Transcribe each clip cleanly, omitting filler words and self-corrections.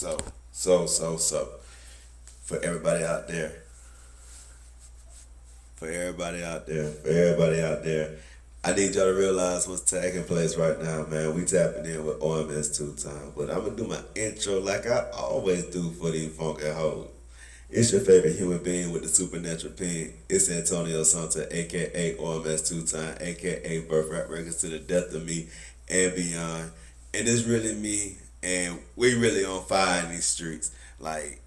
So, for everybody out there, for everybody out there, I need y'all to realize what's taking place right now, man. We tapping in with OMS two time, but I'm gonna do my intro like I always do for these funky hoes. It's your favorite human being with the supernatural pen. It's Antonio Santa, aka OMS two time, aka Birthright Records to the death of me and beyond. And it's really me, and we really on fire in these streets. Like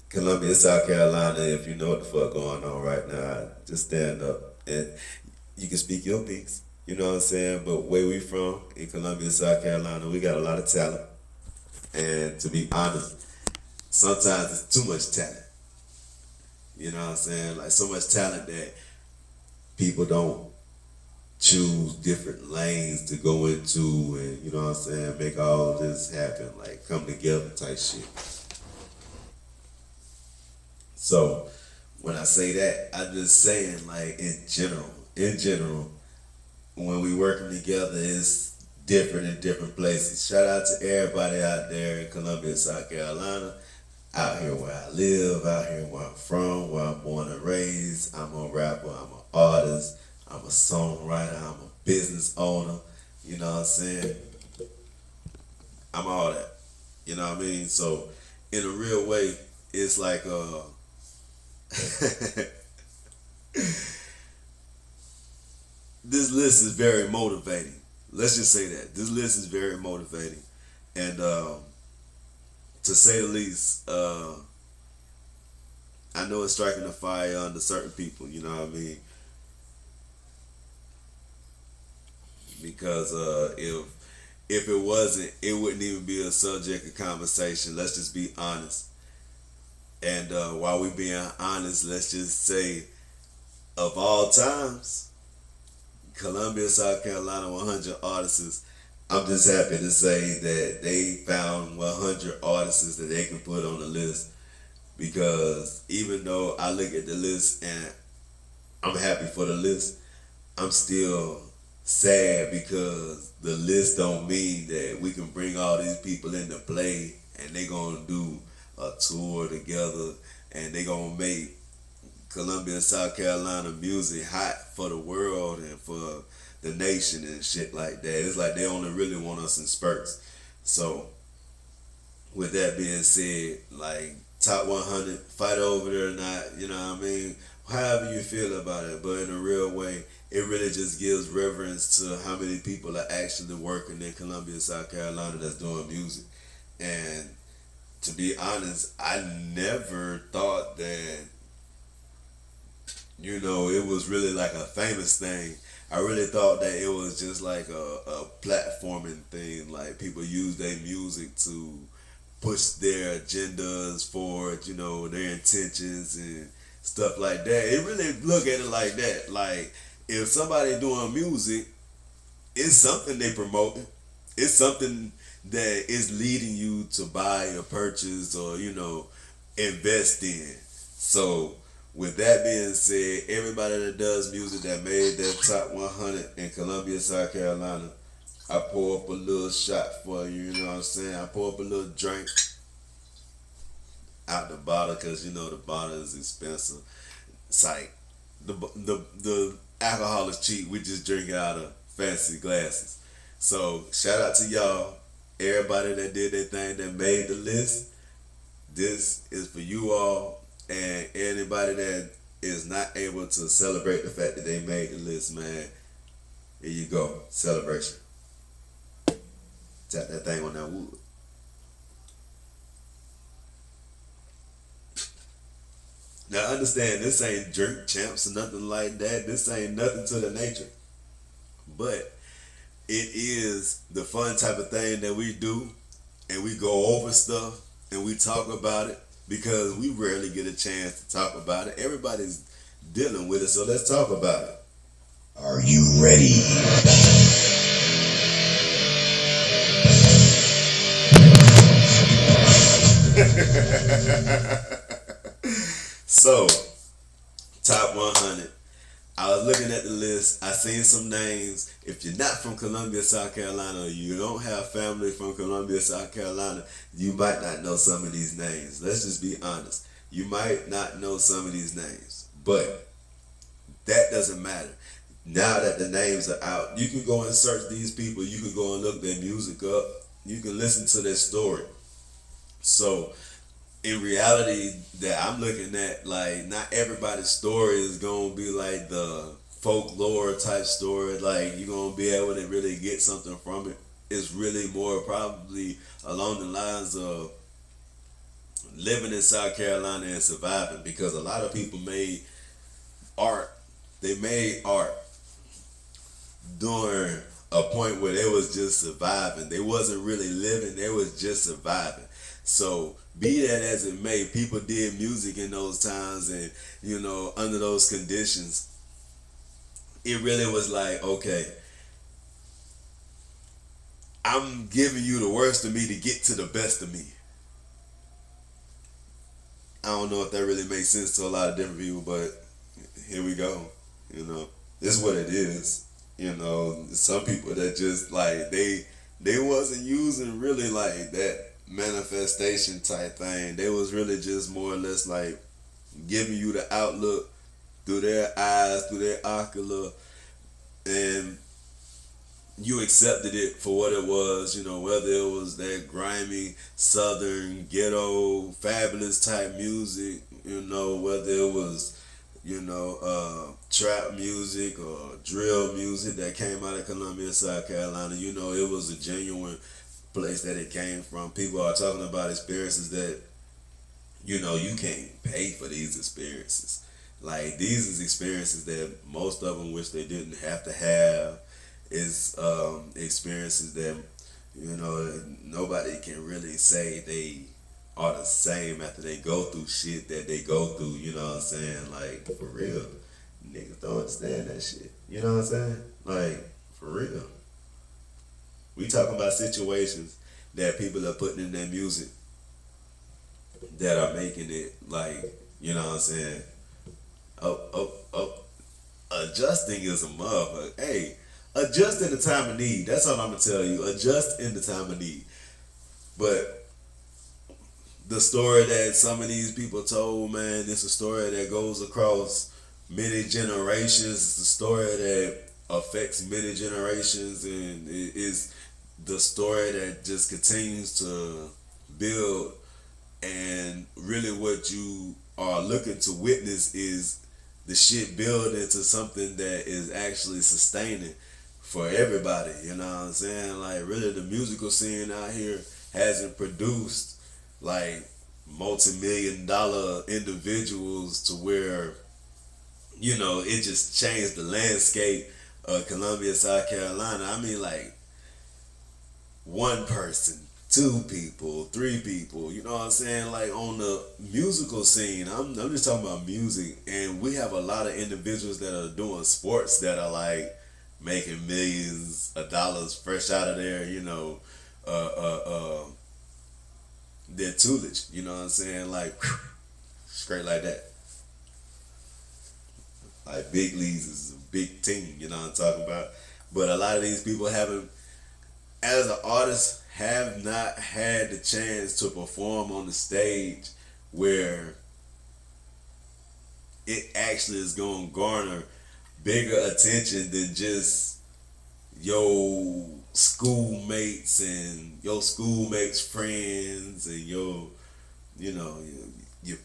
Columbia, South Carolina, if you know what the fuck going on right now, just stand up and you can speak your piece. You know what I'm saying? But where we from in Columbia, South Carolina, we got a lot of talent. And to be honest, sometimes it's too much talent. You know what I'm saying? Like so much talent that people don't choose different lanes to go into and you know what I'm saying, make all this happen, like come together type shit. So when I say that, I'm just saying like in general, when we working together, it's different in different places. Shout out to everybody out there in Columbia, South Carolina, out here where I live, out here where I'm from, where I'm born and raised. I'm a rapper, I'm an artist, I'm a songwriter, I'm a business owner. You know what I'm saying? I'm all that. You know what I mean? So in a real way, it's like this list is very motivating. Let's just say that this list is very motivating, and to say the least, I know it's striking a fire under certain people. You know what I mean? Because if it wasn't, it wouldn't even be a subject of conversation. Let's just be honest. And while we being honest, let's just say, of all times, Columbia, South Carolina, 100 artists. I'm just happy to say that they found 100 artists that they can put on the list. Because even though I look at the list and I'm happy for the list, I'm still sad because the list don't mean that we can bring all these people into play and they gonna do a tour together and they gonna make Columbia, South Carolina music hot for the world and for the nation and shit like that. It's like they only really want us in spurts. So with that being said, like top 100, fight over it or not, you know what I mean? However you feel about it, but in a real way, it really just gives reverence to how many people are actually working in Columbia, South Carolina that's doing music. And to be honest, I never thought that, you know, it was really like a famous thing. I really thought that it was just like a platforming thing. Like people use their music to push their agendas forward, you know, their intentions and stuff like that. It really look at it like that. Like if somebody doing music, it's something they promoting. It's something that is leading you to buy or purchase or, you know, invest in. So with that being said, everybody that does music that made that top 100 in Columbia, South Carolina, I pour up a little shot for you, you know what I'm saying? I pour up a little drink out the bottle because, you know, the bottle is expensive. It's like the alcohol is cheap. We just drink it out of fancy glasses. So shout out to y'all, everybody that did their thing that made the list. This is for you all and anybody that is not able to celebrate the fact that they made the list, man. Here you go, celebration. Tap that thing on that wood. Now understand, this ain't drink champs or nothing like that. This ain't nothing to the nature. But it is the fun type of thing that we do, and we go over stuff and we talk about it because we rarely get a chance to talk about it. Everybody's dealing with it, so let's talk about it. Are you ready? So, top 100. I was looking at the list I seen some names. If you're not from Columbia, South Carolina, or you don't have family from Columbia, South Carolina, you might not know some of these names. Let's just be honest. You might not know some of these names, but that doesn't matter. Now that the names are out, you can go and search these people. You can go and look their music up. You can listen to their story. So, in reality, that I'm looking at, like, not everybody's story is gonna be like the folklore type story. Like, you're gonna be able to really get something from it. It's really more probably along the lines of living in South Carolina and surviving, because a lot of people made art. They made art during a point where they was just surviving. They wasn't really living. They was just surviving. So be that as it may, people did music in those times, and under those conditions, it really was like, okay, I'm giving you the worst of me to get to the best of me. I don't know if that really makes sense to a lot of different people, but here we go. This is what it is. Some people that just like they wasn't using really like that manifestation type thing. They was really just more or less like giving you the outlook through their eyes, through their ocular, and you accepted it for what it was, whether it was that grimy, southern, ghetto, fabulous type music, whether it was, trap music or drill music that came out of Columbia, South Carolina. It was a genuine place that it came from. People are talking about experiences that, you can't pay for these experiences. Like, these is experiences that most of them wish they didn't have to have. Is experiences that nobody can really say they are the same after they go through shit that they go through. You know what I'm saying? Like, for real, niggas don't understand that shit. You know what I'm saying? Like, for real, we talking about situations that people are putting in their music that are making it, like, you know what I'm saying? Adjusting is a motherfucker. Hey. Adjust in the time of need. That's all I'm gonna tell you. Adjust in the time of need. But the story that some of these people told, man, it's a story that goes across many generations. It's a story that affects many generations, and it is the story that just continues to build. And really, what you are looking to witness is the shit build into something that is actually sustaining for everybody. You know what I'm saying? Like, really, the musical scene out here hasn't produced like multi-million-dollar individuals to where, it just changed the landscape of Columbia, South Carolina. I mean, like, one person, two people, three people, you know what I'm saying? Like, on the musical scene, I'm just talking about music, and we have a lot of individuals that are doing sports that are like making millions of dollars fresh out of their, their tutelage, you know what I'm saying? Like, straight like that. Like, big leagues is a big team, you know what I'm talking about? But a lot of these people haven't, as an artist, have not had the chance to perform on the stage where it actually is going to garner bigger attention than just your schoolmates and your schoolmates' friends and your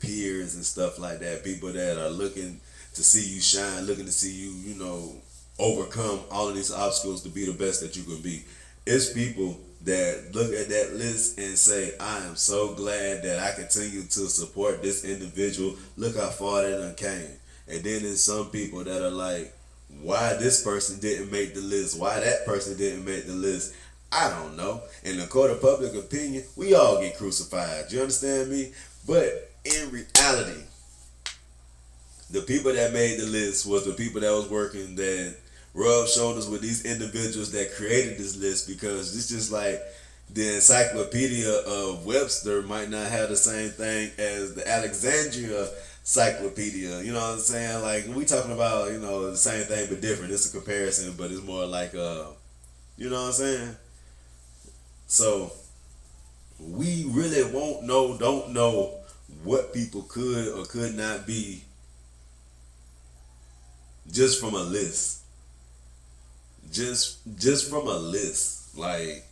peers and stuff like that. People that are looking to see you shine, looking to see you, overcome all of these obstacles to be the best that you can be. It's people that look at that list and say, I am so glad that I continue to support this individual. Look how far they done came. And then there's some people that are like, why this person didn't make the list? Why that person didn't make the list? I don't know. In the court of public opinion, we all get crucified. You understand me? But in reality, the people that made the list was the people that was working, that rubbed shoulders with these individuals that created this list, because it's just like the Encyclopedia of Webster might not have the same thing as the Alexandria encyclopedia. You know what I'm saying? Like we talking about, the same thing but different. It's a comparison, but it's more like you know what I'm saying? So we really don't know what people could or could not be just from a list. Just from a list. Like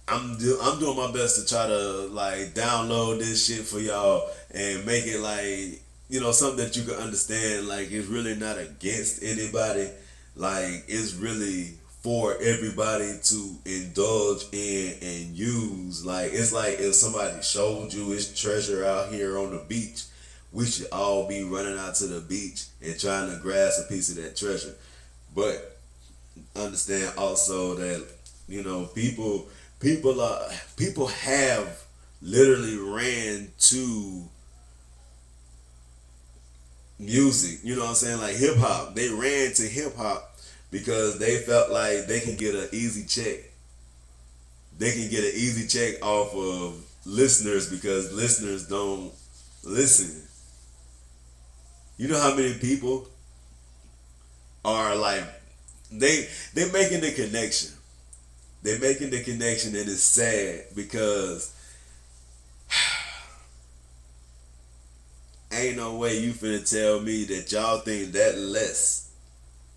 I'm doing my best to try to like download this shit for y'all and make it like something that you can understand. Like it's really not against anybody. Like it's really for everybody to indulge in and use. Like it's like if somebody showed you it's treasure out here on the beach, we should all be running out to the beach and trying to grasp a piece of that treasure. But understand also that people have literally ran to music, you know what I'm saying, like hip hop. They ran to hip hop because they felt like they can get an easy check. They can get an easy check off of listeners because listeners don't listen. You know how many people are like they making the connection. They're making the connection and it's sad because ain't no way you finna tell me that y'all think that less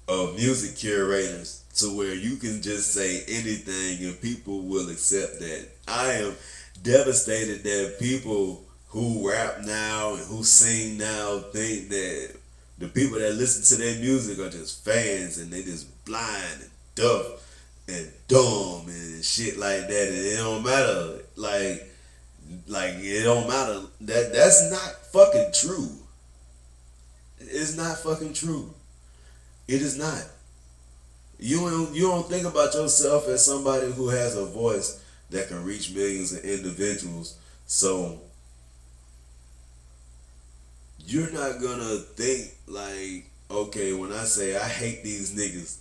of music curators to where you can just say anything and people will accept that. I am devastated that people who rap now and who sing now think that the people that listen to their music are just fans and they just blind and deaf and dumb and shit like that, and it don't matter. Like it don't matter. That's not fucking true. It's not fucking true. It is not. You don't think about yourself as somebody who has a voice that can reach millions of individuals. So you're not gonna think like, okay, when I say I hate these niggas,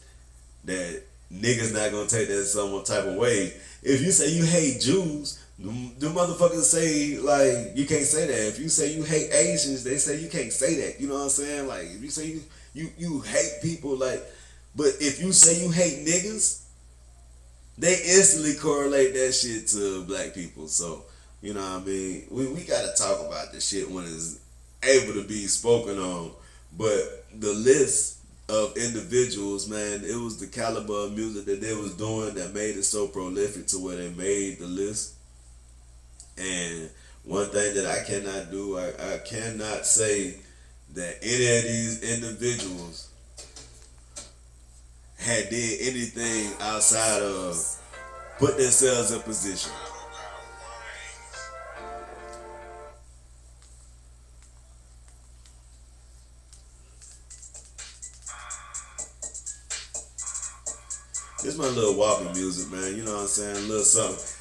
that niggas not gonna take that some type of way. If you say you hate Jews, the motherfuckers say like you can't say that. If you say you hate Asians, they say you can't say that. You know what I'm saying? Like if you say you hate people, like, but if you say you hate niggas, they instantly correlate that shit to black people. So you know what I mean? We gotta talk about this shit when it's able to be spoken on. But the list of individuals, man, it was the caliber of music that they was doing that made it so prolific to where they made the list. And one thing that I cannot do, I cannot say that any of these individuals had did anything outside of put themselves in position. This my little walking music, man. You know what I'm saying? A little something.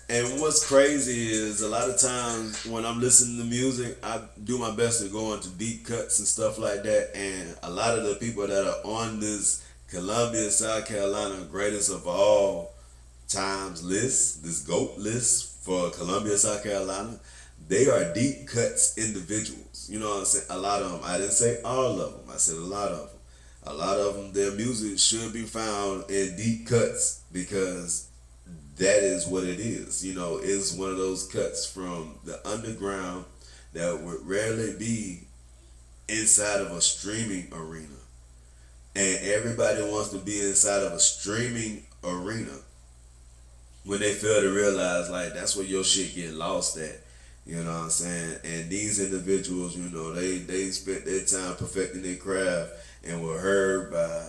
And what's crazy is a lot of times when I'm listening to music, I do my best to go into deep cuts and stuff like that. And a lot of the people that are on this Columbia, South Carolina greatest of all times list, this GOAT list for Columbia, South Carolina, they are deep cuts individuals. You know what I'm saying? A lot of them. I didn't say all of them. I said a lot of them. A lot of them, their music should be found in deep cuts because that is what it is. You know, it's one of those cuts from the underground that would rarely be inside of a streaming arena. And everybody wants to be inside of a streaming arena when they fail to realize, like, that's where your shit get lost at. You know what I'm saying? And these individuals, you know, they spent their time perfecting their craft and were heard by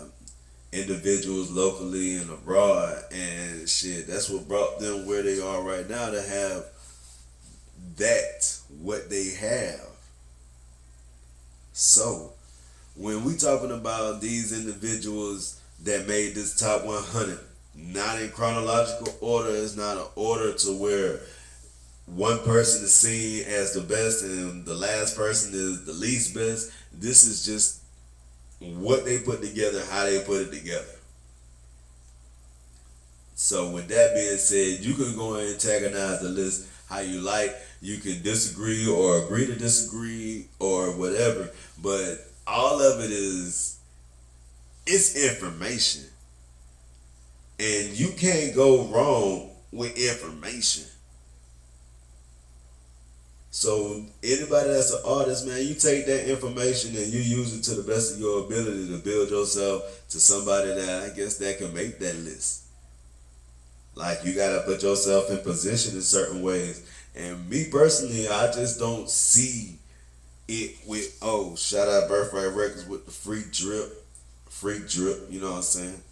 individuals locally and abroad, and shit, that's what brought them where they are right now, to have that, what they have. So when we talking about these individuals that made this top 100, not in chronological order, it's not an order to where one person is seen as the best and the last person is the least best. This is just what they put together, how they put it together. So with that being said, you can go and antagonize the list how you like. You can disagree or agree to disagree or whatever. But all of it is it's information. And you can't go wrong with information. So anybody that's an artist, man, you take that information and you use it to the best of your ability to build yourself to somebody that I guess that can make that list. Like you gotta put yourself in position in certain ways. And me personally, I just don't see it with shout out Birthright Records with the free drip, you know what I'm saying?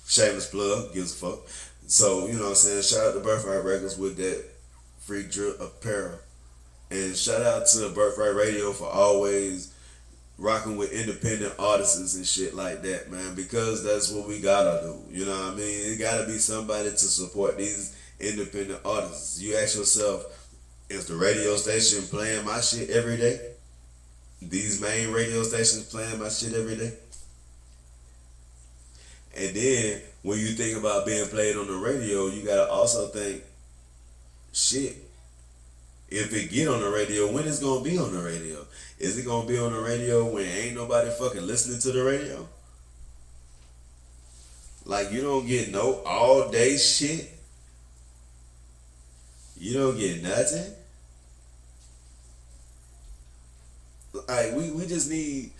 Shameless plug, gives a fuck. So, you know what I'm saying? Shout out to Birthright Records with that free drip apparel. And shout out to Birthright Radio for always rocking with independent artists and shit like that, man. Because that's what we gotta do. You know what I mean? It gotta be somebody to support these independent artists. You ask yourself, is the radio station playing my shit every day? These main radio stations playing my shit every day? And then when you think about being played on the radio, you gotta also think, shit, if it get on the radio, when it's gonna be on the radio? Is it gonna be on the radio when ain't nobody fucking listening to the radio? Like you don't get no all day shit. You don't get nothing. Like we just need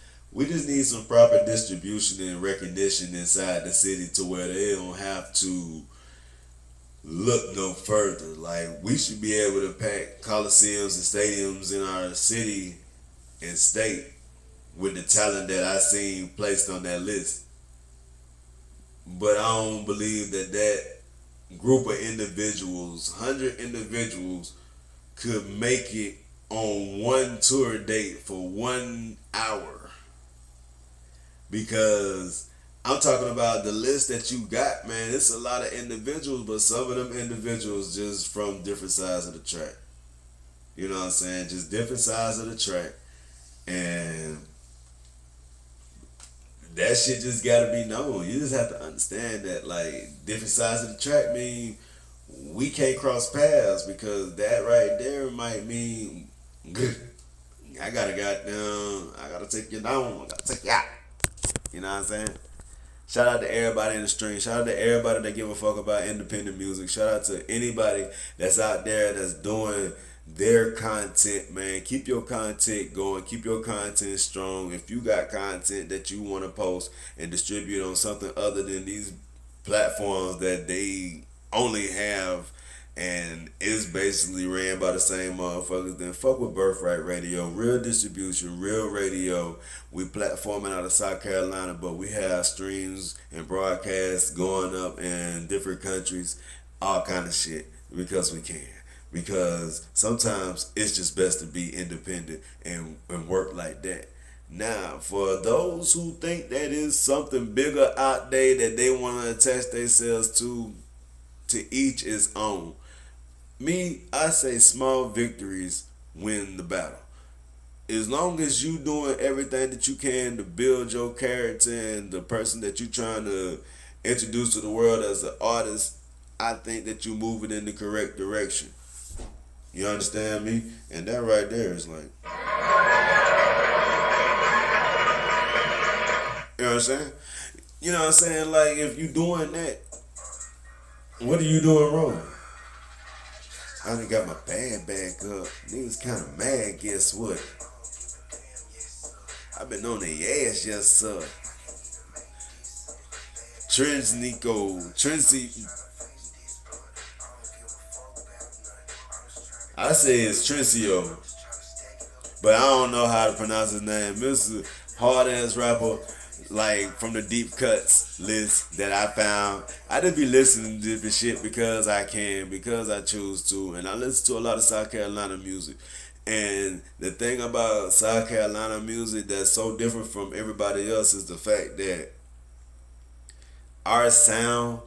some proper distribution and recognition inside the city to where they don't have to look no further. Like we should be able to pack coliseums and stadiums in our city and state with the talent that I seen placed on that list. But I don't believe that group of individuals, 100 individuals, could make it on one tour date for 1 hour. Because I'm talking about the list that you got, man. It's a lot of individuals, but some of them individuals just from different sides of the track. You know what I'm saying? Just different sides of the track. And that shit just gotta be known. You just have to understand that, like, different sides of the track mean we can't cross paths, because that right there might mean I gotta take you down. I gotta take you out. You know what I'm saying? Shout out to everybody in the stream. Shout out to everybody that give a fuck about independent music. Shout out to anybody that's out there that's doing their content, man. Keep your content going. Keep your content strong. If you got content that you want to post and distribute on something other than these platforms that they only have and is basically ran by the same motherfuckers, then fuck with Birthright Radio. Real distribution, real radio. We platforming out of South Carolina, but we have streams and broadcasts going up in different countries, all kind of shit, because we can. Because sometimes it's just best to be independent and work like that. Now, for those who think that is something bigger out there that they want to attach themselves to each his own. Me, I say small victories win the battle. As long as you doing everything that you can to build your character and the person that you trying to introduce to the world as an artist, I think that you moving in the correct direction. You understand me? And that right there is like, you know what I'm saying? You know what I'm saying? Like, if you doing that, what are you doing wrong? I done got my bag back up. Niggas kind of mad, guess what? I've been on their ass, yes sir. I say it's Trencio, but I don't know how to pronounce his name. Mr. Hard ass rapper, like from the deep cuts list that I found. I just be listening to different shit because I can, because I choose to, and I listen to a lot of South Carolina music. And the thing about South Carolina music that's so different from everybody else is the fact that our sound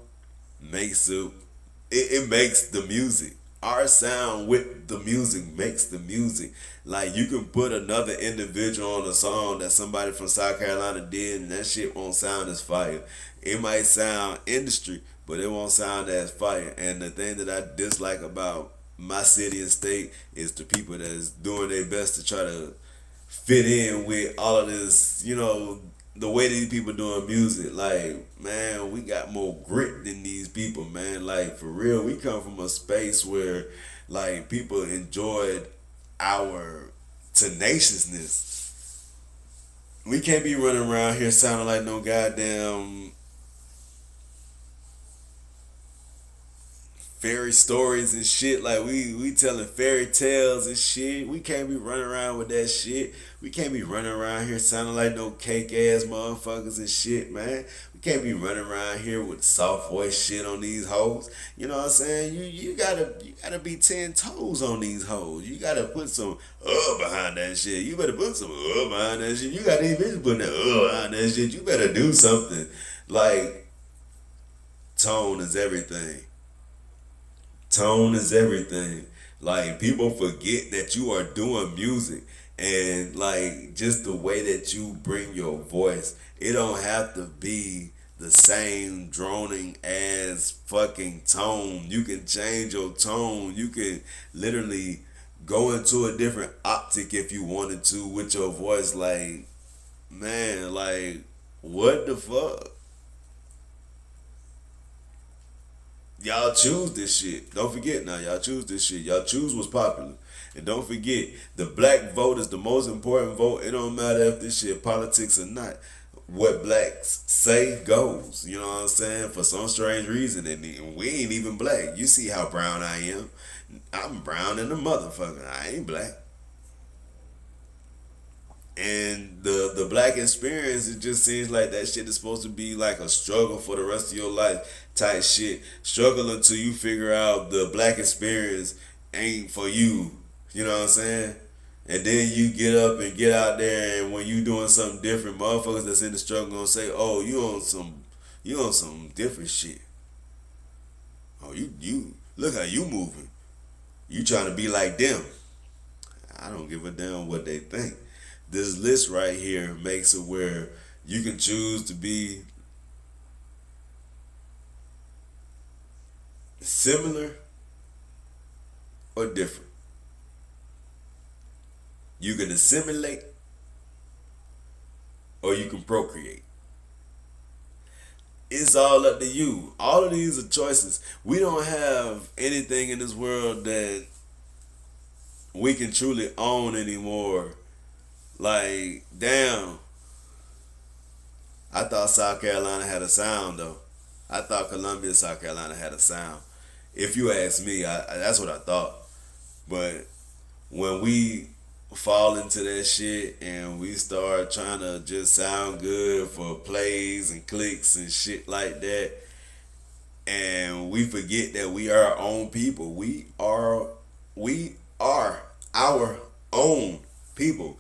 makes it makes the music. our sound with the music makes the music. Like you can put another individual on a song that somebody from South Carolina did, and that shit won't sound as fire. It might sound industry, but it won't sound as fire. And the thing that I dislike about my city and state is the people that's doing their best to try to fit in with all of this, the way these people doing music. Like, man, we got more grit than these people, man. Like, for real, we come from a space where, like, people enjoyed our tenaciousness. We can't be running around here sounding like no goddamn fairy stories and shit. Like we telling fairy tales and shit. We can't be running around with that shit. We can't be running around here sounding like no cake ass motherfuckers and shit, man. We can't be running around here with soft voice shit on these hoes. You know what I'm saying? You gotta be 10 toes on these hoes. You gotta put some behind that shit. You better put some behind that shit. You got these bitches putting that behind that shit. You better do something. Like, tone is everything. Tone is everything. Like, people forget that you are doing music, and like just the way that you bring your voice, it don't have to be the same droning ass fucking tone. You can change your tone. You can literally go into a different optic if you wanted to with your voice. Like, man, like, what the fuck? Y'all choose this shit. Don't forget now, y'all choose this shit. Y'all choose what's popular. And don't forget, the black vote is the most important vote. It don't matter if this shit politics or not. What blacks say goes. You know what I'm saying? For some strange reason. And we ain't even black. You see how brown I am. I'm brown in the motherfucker. I ain't black. And the black experience, it just seems like that shit is supposed to be like a struggle for the rest of your life type shit. Struggle until you figure out the black experience ain't for you. You know what I'm saying? And then you get up and get out there, and when you doing something different, motherfuckers that's in the struggle gonna say, "Oh, you on some different shit. Oh, you look how you moving. You trying to be like them." I don't give a damn what they think. This list right here makes it where you can choose to be similar or different. You can assimilate or you can procreate. It's all up to you. All of these are choices. We don't have anything in this world that we can truly own anymore. Like, damn. I thought South Carolina had a sound, though. I thought Columbia, South Carolina had a sound. If you ask me, that's what I thought. But when we fall into that shit and we start trying to just sound good for plays and clicks and shit like that, and we forget that we are our own people. We are our own people.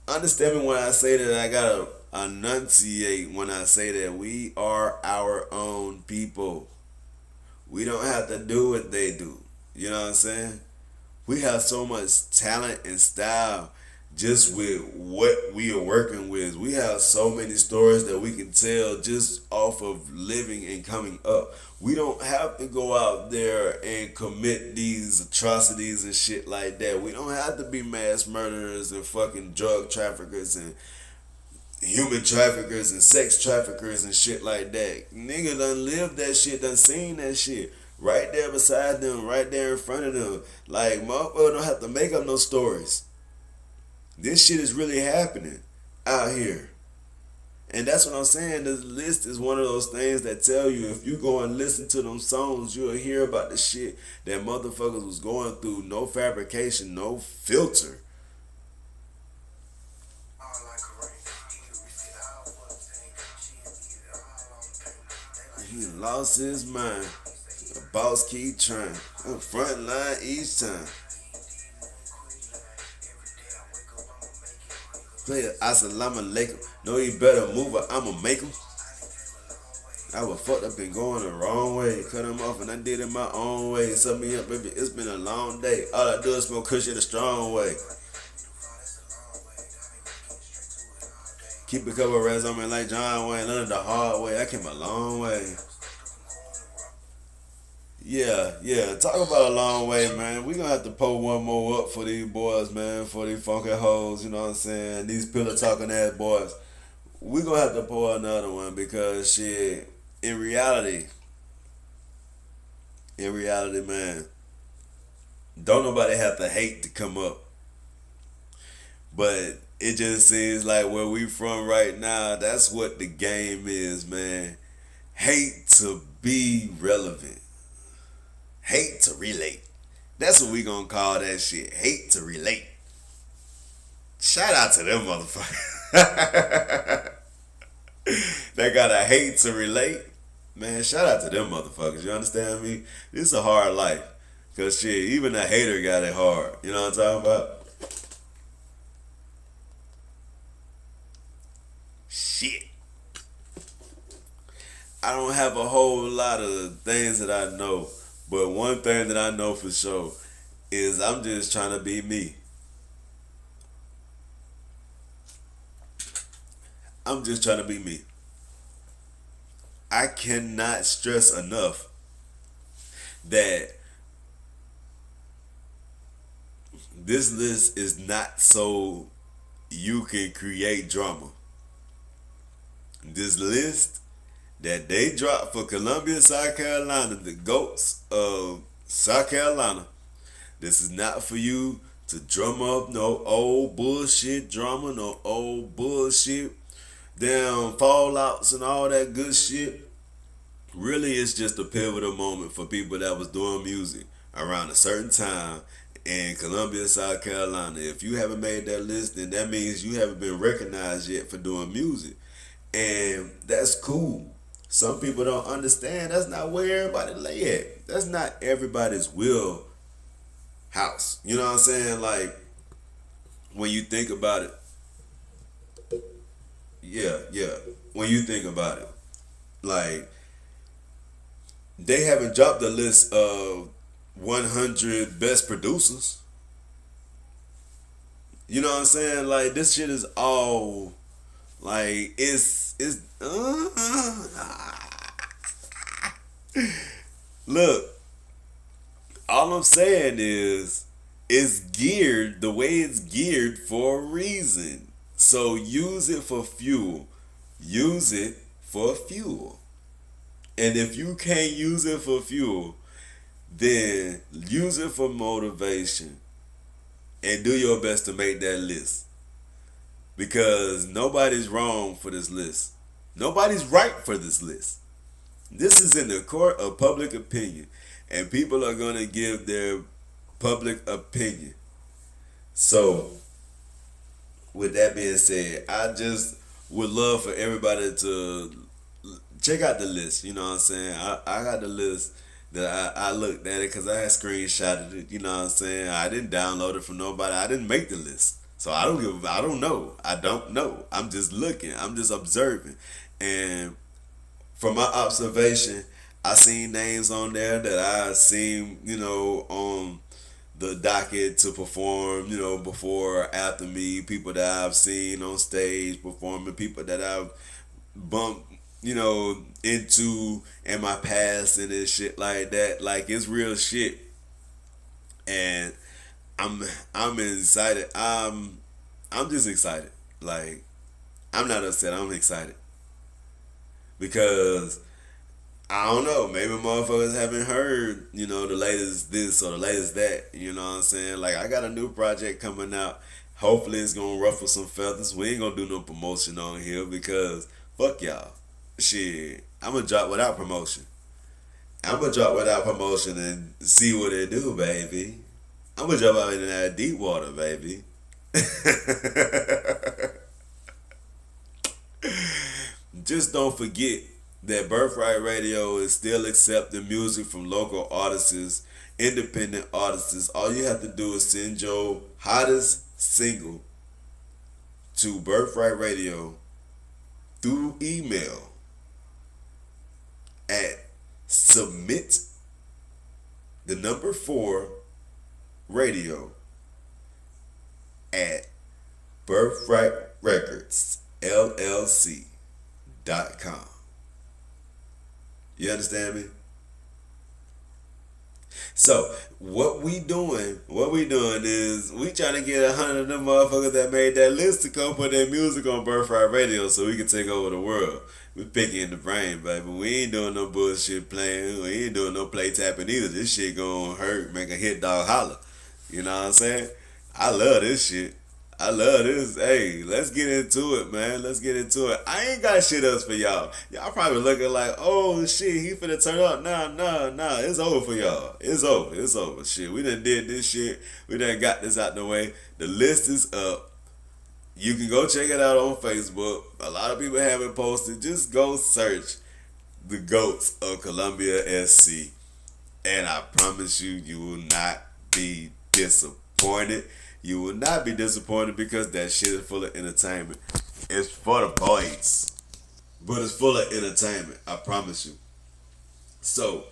Understand me when I say that. I gotta enunciate when I say that we are our own people. We don't have to do what they do. You know what I'm saying? We have so much talent and style just with what we are working with. We have so many stories that we can tell just off of living and coming up. We don't have to go out there and commit these atrocities and shit like that. We don't have to be mass murderers and fucking drug traffickers and human traffickers and sex traffickers and shit like that. Nigga done lived that shit, done seen that shit. Right there beside them, right there in front of them. Like, motherfucker don't have to make up no stories. This shit is really happening out here. And that's what I'm saying. The list is one of those things that tell you, if you go and listen to them songs, you'll hear about the shit that motherfuckers was going through. No fabrication, no filter. He lost his mind. The boss keep trying. Front line each time. Player, assalamu alaikum. No, you better move or I'ma make him. I was fucked up and going the wrong way. Cut him off and I did it my own way. Sum me up, baby, it's been a long day. All I do is smoke cushion the strong way. Keep a couple rest on me like John Wayne. Learned the hard way. I came a long way. Yeah. Talk about a long way, man. We gonna have to pull one more up for these boys, man. For these funky hoes, you know what I'm saying? These pillow talking ass boys. We gonna have to pull another one because shit. In reality, man, don't nobody have to hate to come up. But it just seems like where we from right now, that's what the game is, man. Hate to be relevant. Hate to relate. That's what we gonna call that shit. Hate to relate. Shout out to them motherfuckers. They gotta hate to relate. Man, shout out to them motherfuckers. You understand me? This is a hard life. Cause shit, even a hater got it hard. You know what I'm talking about? Shit. I don't have a whole lot of things that I know. But one thing that I know for sure is I'm just trying to be me. I'm just trying to be me. I cannot stress enough that this list is not so you can create drama. This list that they dropped for Columbia, South Carolina, the GOATs of South Carolina, this is not for you to drum up no old bullshit drama, no old bullshit damn fallouts and all that good shit. Really, it's just a pivotal moment for people that was doing music around a certain time in Columbia, South Carolina. If you haven't made that list, then that means you haven't been recognized yet for doing music. And that's cool. Some people don't understand. That's not where everybody lay at. That's not everybody's wheelhouse. You know what I'm saying? Like, when you think about it, yeah. When you think about it, like, they haven't dropped the list of 100 best producers. You know what I'm saying? Like, this shit is all, like, it's look, all I'm saying is it's geared the way it's geared for a reason. So use it for fuel. Use it for fuel. And if you can't use it for fuel, then use it for motivation. And do your best to make that list. Because nobody's wrong for this list. Nobody's right for this list. This is in the court of public opinion. And people are going to give their public opinion. So, with that being said, I just would love for everybody to check out the list. You know what I'm saying? I got the list that I looked at it because I had screenshotted it. You know what I'm saying? I didn't download it from nobody. I didn't make the list. So I don't know. I don't know. I'm just looking. I'm just observing. And from my observation, I seen names on there that I seen, on the docket to perform, before or after me. People that I've seen on stage performing. People that I've bumped, into in my past and this shit like that. Like, it's real shit. And I'm excited. I'm just excited. Like, I'm not upset. I'm excited. Because I don't know, maybe motherfuckers haven't heard, the latest this or the latest that. You know what I'm saying? Like, I got a new project coming out. Hopefully it's gonna ruffle some feathers. We ain't gonna do no promotion on here because fuck y'all. Shit, I'm gonna drop without promotion. And see what it do, baby. I'm gonna drop out in that deep water, baby. Just don't forget that Birthright Radio is still accepting music from local artists, independent artists. All you have to do is send your hottest single to Birthright Radio through email. submit the number 4 radio at Birthright Records LLC.com. You understand me? So what we doing is we trying to get 100 of them motherfuckers that made that list to come put their music on Birthright Radio so we can take over the world. We picky in the brain, baby. We ain't doing no bullshit playing. We ain't doing no play tapping either. This shit gonna hurt, make a hit dog holler. You know what I'm saying? I love this shit. I love this. Hey, let's get into it, man. Let's get into it. I ain't got shit else for y'all. Y'all probably looking like, oh shit, he finna turn up. Nah. It's over for y'all. It's over. Shit, we done did this shit. We done got this out the way. The list is up. You can go check it out on Facebook. A lot of people have it posted. Just go search the GOATs of Columbia SC. And I promise you, you will not be disappointed. You will not be disappointed because that shit is full of entertainment. It's for the boys, but it's full of entertainment. I promise you. So,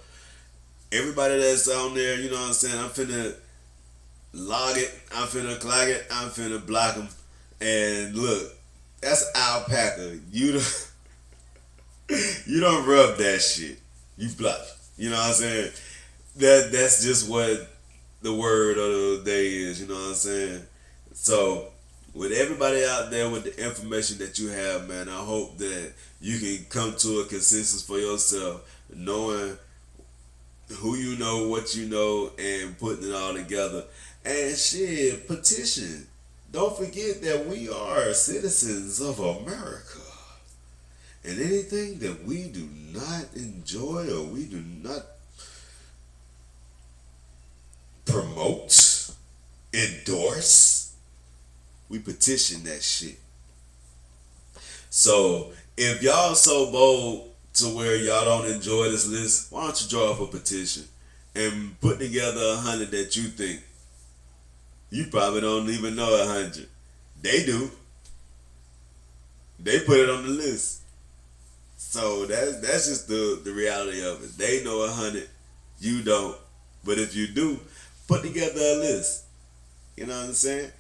everybody that's on there, you know what I'm saying? I'm finna log it. I'm finna clock it. I'm finna block them. And look, that's Alpaca. You don't rub that shit. You block. You know what I'm saying? That's just what the word of the day is, you know what I'm saying? So, with everybody out there with the information that you have, man, I hope that you can come to a consensus for yourself, knowing who you know, what you know, and putting it all together. And shit, petition. Don't forget that we are citizens of America. And anything that we do not enjoy or we do not promote, endorse, we petition that shit. So if y'all so bold to where y'all don't enjoy this list, why don't you draw up a petition and put together 100 that you think? You probably don't even know 100. They do. They put it on the list. So that's just the reality of it. They know 100, you don't. But if you do, put together a list. You know what I'm saying?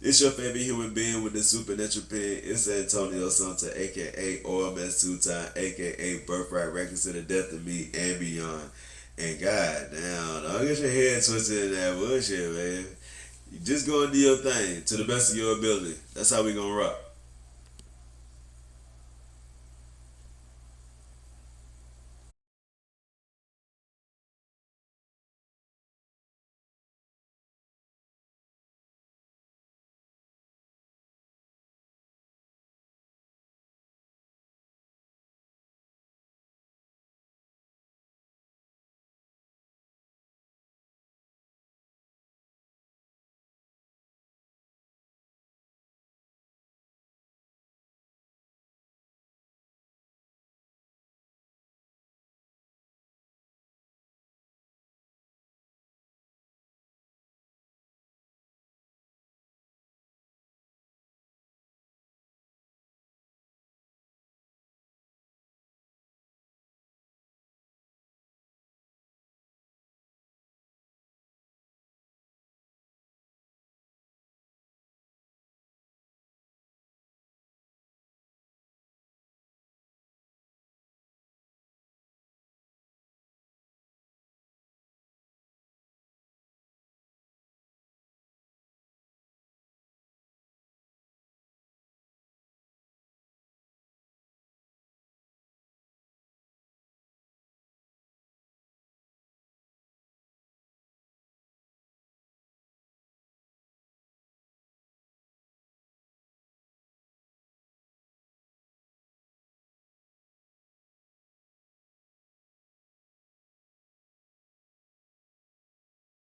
It's your favorite human being with the supernatural pen. It's Antonio Santa, a.k.a. OMS 2-time, a.k.a. Birthright Records to the death of me and beyond. And goddamn, don't get your head twisted in that bullshit, man. You just go and do your thing to the best of your ability. That's how we gonna rock.